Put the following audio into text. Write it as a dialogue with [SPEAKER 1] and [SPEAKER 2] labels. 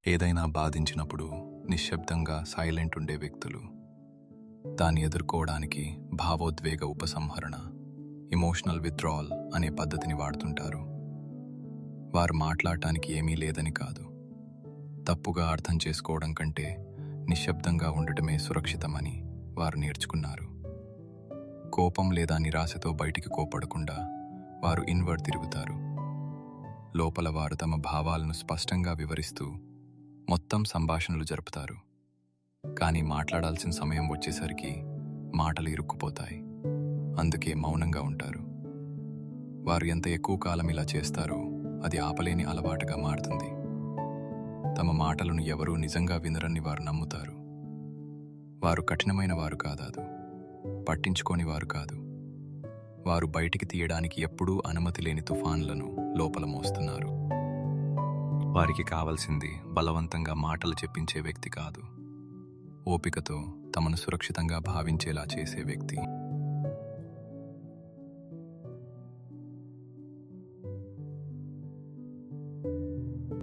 [SPEAKER 1] ఏదైనా బాధించినప్పుడు నిశ్శబ్దంగా సైలెంట్ ఉండే వ్యక్తులు దాన్ని ఎదుర్కోవడానికి భావోద్వేగ ఉపసంహరణ ఎమోషనల్ విత్డ్రావల్ అనే పద్ధతిని వాడుతుంటారు. వారు మాట్లాడటానికి ఏమీ లేదని కాదు, తప్పుగా అర్థం చేసుకోవడం కంటే నిశ్శబ్దంగా ఉండటమే సురక్షితమని వారు నేర్చుకున్నారు. కోపం లేదా నిరాశతో బయటికి కోపడకుండా వారు ఇన్వర్డ్ తిరుగుతారు. లోపల వారు తమ భావాలను స్పష్టంగా వివరిస్తూ మొత్తం సంభాషణలు జరుపుతారు. కానీ మాట్లాడాల్సిన సమయం వచ్చేసరికి మాటలు ఇరుక్కుపోతాయి. అందుకే మౌనంగా ఉంటారు. వారు ఎంత ఎక్కువ కాలం ఇలా చేస్తారో అది ఆపలేని అలవాటుగా మారుతుంది. తమ మాటలను ఎవరూ నిజంగా వినరని వారు నమ్ముతారు. వారు కఠినమైన వారు కాదు, పట్టించుకోని వారు కాదు. వారు బయటికి తీయడానికి ఎప్పుడూ అనుమతి లేని తుఫాన్లను లోపల మోస్తున్నారు. వారికి కావలసింది బలవంతంగా మాటలు చెప్పించే వ్యక్తి కాదు, ఓపికతో తమను సురక్షితంగా భావించేలా చేసే వ్యక్తి.